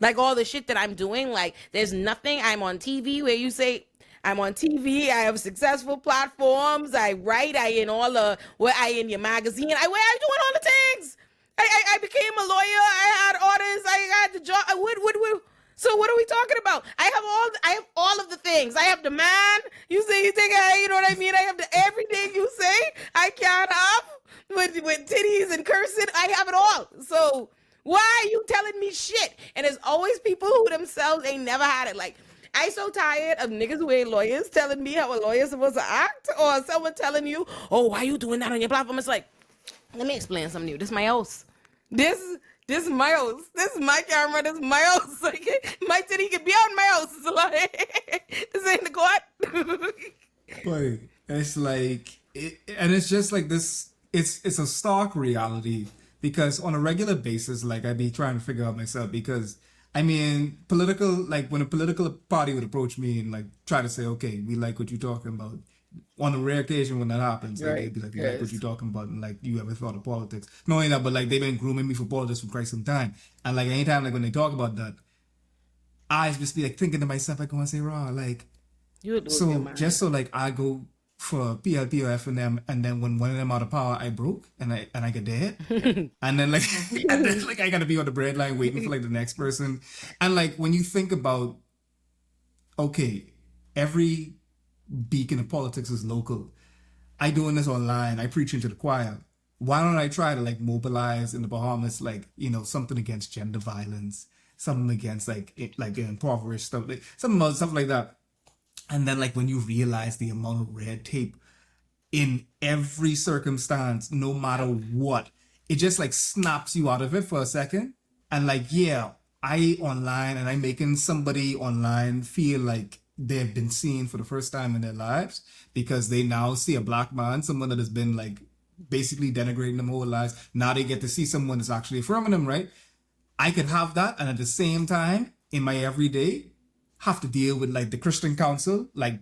Like all the shit that I'm doing? Like, there's nothing. I'm on TV where you say, I'm on TV. I have successful platforms. I write. I in all the where I in your magazine. I doing all the things. I became a lawyer. I had orders. I got the job. What? So what are we talking about? I have all of the things. I have the man. You say you think you know what I mean? I have the everything you say I can't have with titties and cursing. I have it all. So why are you telling me shit? And there's always people who themselves ain't never had it. Like I so tired of niggas who ain't lawyers telling me how a lawyer's supposed to act, or someone telling you, "Oh, why you doing that on your platform?" It's like, let me explain something to you. This is my house. This this is my house. This is my camera. This is my house. Like my titty can be on my house. It's like this ain't the court. But it's like, and it's just like this. It's a stark reality because on a regular basis, like I be trying to figure out myself because I mean, political like when a political party would approach me and like try to say, okay, we like what you're talking about. On a rare occasion when that happens, like they'd Right. be like, we like what Yes. you're talking about, and like you ever thought of politics? Not only that, but like they've been grooming me for politics for quite some time, and like anytime like when they talk about that, I just be like thinking to myself, I go and say, raw, like You would lose your so just mind. so like I go for PLP or F&M, and then when one of them out of power, I broke and I get dead, and then like and then like I gotta be on the bread line waiting for like the next person, and like when you think about okay, every beacon of politics is local. I doing this online. I preaching to the choir. Why don't I try to like mobilize in the Bahamas, like something against gender violence, something against like impoverished stuff, like something like that. And then like when you realize the amount of red tape in every circumstance, no matter what, it just like snaps you out of it for a second. And like, yeah, I online and I'm making somebody online feel like they've been seen for the first time in their lives because they now see a black man, someone that has been like basically denigrating them whole lives. Now they get to see someone that's actually affirming them, right? I could have that and at the same time in my everyday have to deal with like the Christian Council, like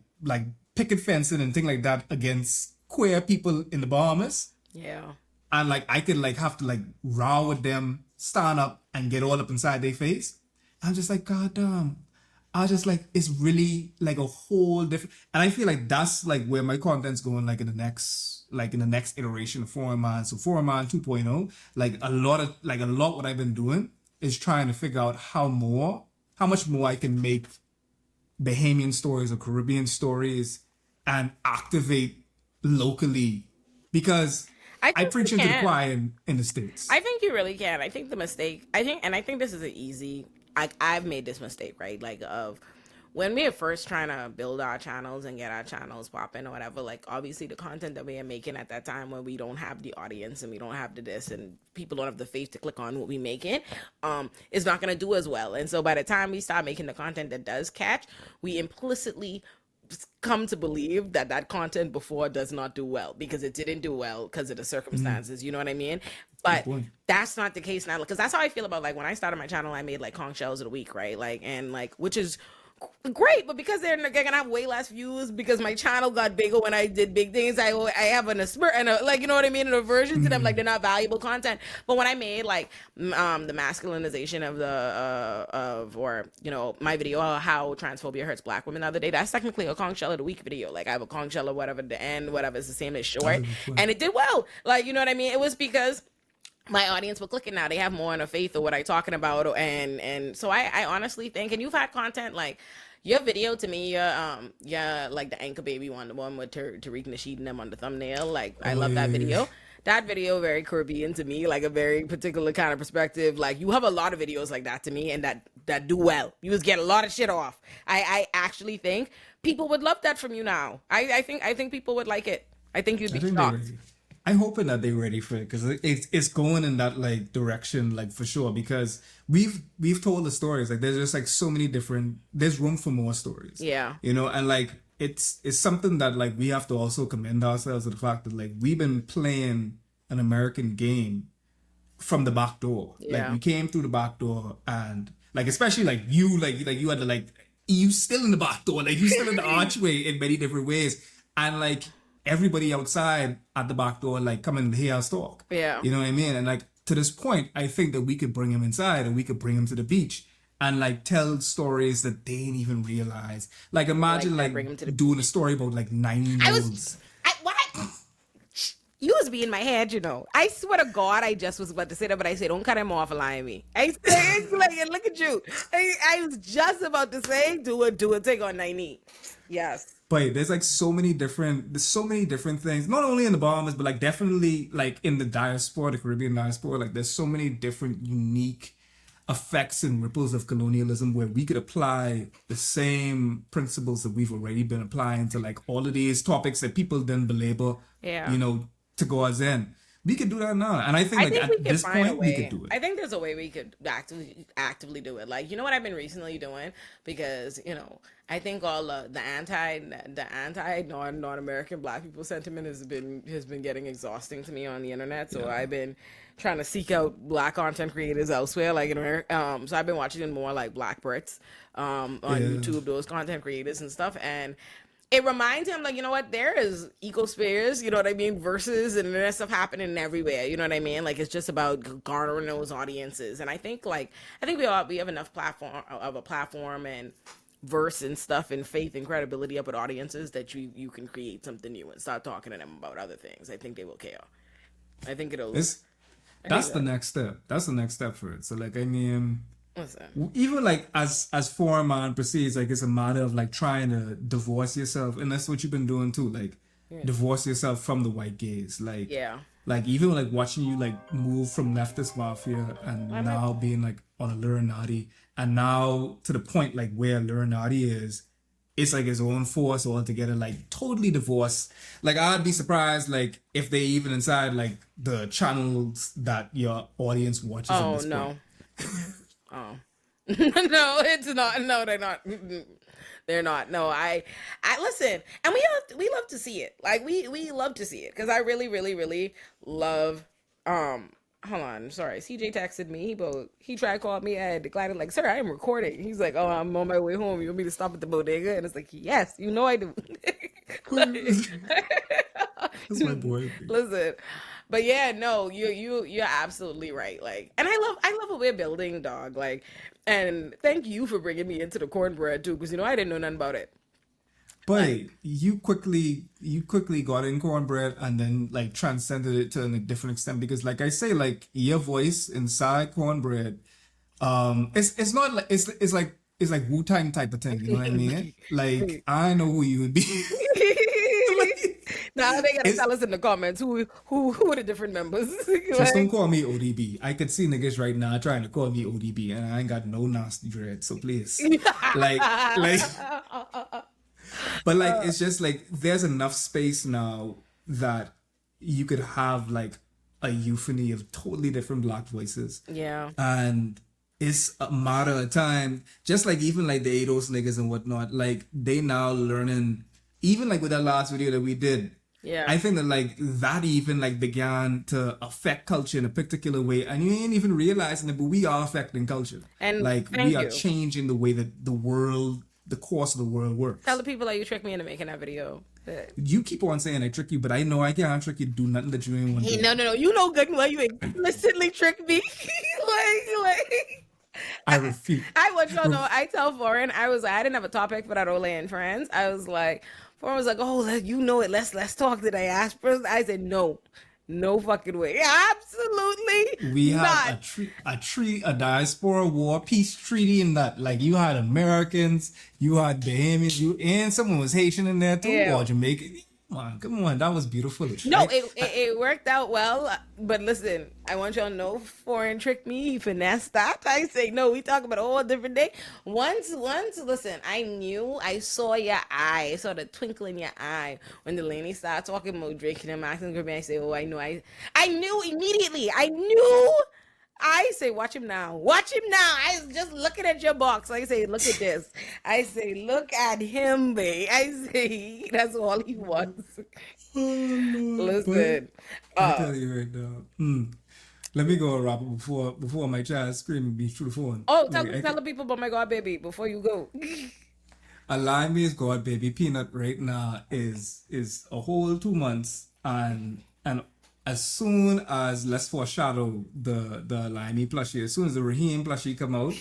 picket fencing and things like that against queer people in the Bahamas. Yeah. And like I could like have to like row with them, stand up and get all up inside their face. I'm just like, God damn. I just like it's really like a whole different and I feel like that's like where my content's going like in the next iteration of Foreign Man. So Foreign Man 2.0, like a lot what I've been doing is trying to figure out how much more I can make Bahamian stories or Caribbean stories and activate locally because I I think you preach into the can. choir in the States. I think you really can. I think the mistake, and I think this is an easy, I've made this mistake, right? Like, of when we are first trying to build our channels and get our channels popping or whatever, like, obviously the content that we are making at that time when we don't have the audience and we don't have the this and people don't have the faith to click on what we making, is not going to do as well. And so by the time we start making the content that does catch, we implicitly come to believe that that content before does not do well because it didn't do well because of the Mm, circumstances, you know what I mean? good But point. that's not the case now because that's how I feel about like when I started my channel. I made like conch shells of the week, right? Like, and like, which is great, but because they're gonna have way less views because my channel got bigger when I did big things. I have an a and a, like, you know what I mean, an aversion to them, like they're not valuable content. But when I made like the masculinization of the of or my video how transphobia hurts black women the other day, that's technically a conch shell of the week video. Like I have a conch shell or whatever, the end whatever is the same as That's a short, good point. and it did well. Like, you know what I mean? It was because my audience were clicking now. They have more in a faith of what I talking about, and so I honestly think, and you've had content like your video to me, like the Anchor Baby one, the one with Tariq Nasheed and them on the thumbnail. Like I Oh love that yeah, yeah. video. that video very Caribbean to me, like a very particular kind of perspective. Like you have a lot of videos like that to me, and that do well. You just get a lot of shit off. I actually think people would love that from you now. I think people would like it. I think you'd I be think they're shocked. ready. I'm hoping that they're ready for it because it's going in that like direction, like for sure. Because we've told the stories, like there's just like so many different. There's room for more stories, Yeah. and like it's something that like we have to also commend ourselves to the fact that like we've been playing an American game from the back door. Like Yeah. we came through the back door, and like especially like you had to like you still in the back door, like you still in the archway in many different ways, and like everybody outside at the back door like come and hear us talk. Yeah. You know what I mean? And like to this point, I think that we could bring him inside and we could bring him to the beach and like tell stories that they didn't even realize. Like Like imagine that. like Bring them to the. doing a story about like 9 I year was. olds. What? You was be in my head, you know. I swear to God, I just was about to say that, but I said, don't cut him off and lie to me. I said, like, and look at you. I was just about to say, do it, take on 90. Yes. But there's so many different things, not only in the Bahamas, but like definitely like in the diaspora, the Caribbean diaspora, like there's so many different unique effects and ripples of colonialism where we could apply the same principles that we've already been applying to like all of these topics that people didn't belabor, Yeah. to go as in. We could do that now. And I think I like think we at could this find a point we could way. do it. I think there's a way we could actively do it. Like, you know what I've been recently doing? Because, I think all the anti non-American black people sentiment has been getting exhausting to me on the internet. So Yeah. I've been trying to seek out black content creators elsewhere, like in America. So I've been watching more like Black Brits on Yeah. YouTube, those content creators and stuff. And it reminds him, like, you know what, there is ecospheres, you know what I mean, versus and there's stuff happening everywhere, you know what I mean, like it's just about garnering those audiences. And I think we have enough platform and verse and stuff and faith and credibility up with audiences that you can create something new and start talking to them about other things. I think they will care. I think it'll It's I think that's the that next step. That's the next step for it. So like I mean listen. even like as foreign man proceeds, like it's a matter of like trying to divorce yourself, and that's what you've been doing too, like divorce yourself from the white gaze, Yeah. like even like watching you like move from leftist mafia and I might now being like on a Olurinatti, and now to the point like where Olurinatti is, it's like his own force altogether, like totally divorced. Like I'd be surprised like if they even inside like the channels that your audience watches at Oh this point. no. Oh. No, it's not. No, they're not. Mm-mm. They're not. No, I listen, and we love to see it. Like we love to see it because I really, really, really love. Hold on, sorry. CJ texted me. He tried to call me. I had declined. Like, sir, I am recording. He's like, oh, I'm on my way home. You want me to stop at the bodega? And it's like, yes, you know I do. That's my boy. Listen, but yeah, no, you're absolutely right. Like, and I love what we're building, dog. Like, and thank you for bringing me into the cornbread too, because I didn't know nothing about it. But Like, you quickly got in cornbread and then like transcended it to a different extent because like I say, like your voice inside cornbread, it's not like it's like Wu-Tang type of thing, you know what I mean? Like I know who you would be. now they gotta It's tell us in the comments who are the different members. just don't Like, call me ODB. I could see niggas right now trying to call me ODB and I ain't got no nasty dread, so please. Like like But like it's just like there's enough space now that you could have like a euphony of totally different black voices. yeah, And it's a matter of time. Just like even like the ADOS niggas and whatnot, like they now learning even like with that last video that we did. yeah, I think that like that even like began to affect culture in a particular way, and you ain't even realizing it, but we are affecting culture. and Like we thank are you. changing the way that the course of the world Tell works. the people that you tricked me into making that video. You keep on saying I trick you, but I know I can't trick you to do nothing that you ain't want to Hey, do. no, no, no. You know good and well you explicitly tricked me. like, I refute. I want y'all know. I tell Foreign, I didn't have a topic for that Olay and friends. I was like, Foreign was like, oh, you know it. Let's talk to diasporas. I said, no, no fucking way. Absolutely We had not. a diaspora war peace treaty in that. Like you had Americans, you had Bahamians, and someone was Haitian in there too, Yeah. or Jamaican. come on, that was beautiful. No, it worked out well. But listen, I want y'all to know, foreign tricked me, he finessed that. I say no. We talk about a whole different day. Once. Listen, I knew. I saw your eye. I saw the twinkle in your eye when the lady started talking about drinking and asking me. I say, oh, I know. I knew immediately. I knew. I say, watch him now. Watch him now. I was just looking at your box. I say, look at this. I say, look at him, babe. I say, that's all he wants. Oh Lord, but Listen. I Uh, tell you right now. Let me go, Robert, before my child screaming me through the phone. oh, Like tell the people about my God, baby, before you go. Allow me as God, baby. Peanut right now is a whole 2 months, and as soon as, let's foreshadow the Limey plushie, as soon as the Raheem plushie come out,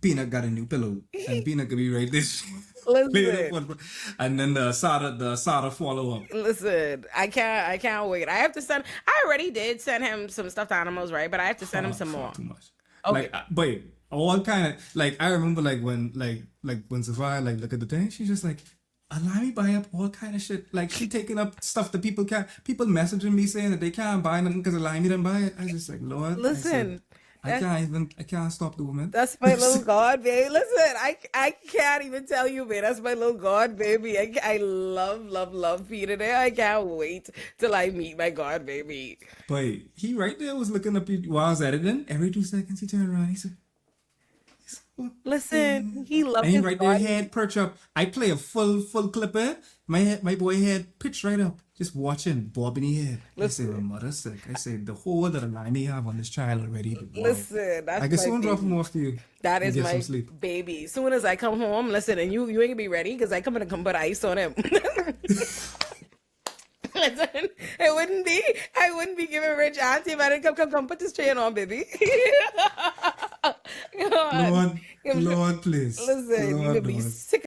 Peanut got a new pillow, and Peanut could be right this. Listen. And then the Sada follow up. Listen, I can't wait. I have to send. I already did send him some stuffed animals, right? But I have to send him some Far more. too much. Okay. But all kind of like I remember when Sophia like look at the thing, she's just like, allow me buy up all kind of shit. Like she taking up stuff that people messaging me saying that they can't buy nothing because allow me to buy it. I was just like, Lord, I said, Listen, that, I can't stop the woman. that's my little God, baby. Listen, I can't even tell you, man. That's my little God, baby. I love Peter there. I can't wait till I meet my God, baby. But he right there was looking up while I was editing. Every 2 seconds he turned around. He said, "What?" Listen, he And loved he his right there, God. head perch up. I play a full clip in. My boy head pitch right up, just watching, bobbing his head. I say, Listen, my mother's sick. I say, the whole that I may have on this child already. Wow. listen, I that's can my soon drop him baby. off to you That and is get some my sleep. baby. Soon as I come home, listen, and you ain't gonna be ready because I come gonna come put ice on him. Listen, I wouldn't be giving Rich auntie if I didn't come, put this train on, baby. Come on. Lord, Lord, please. Listen, you Lord, could be Lord. sick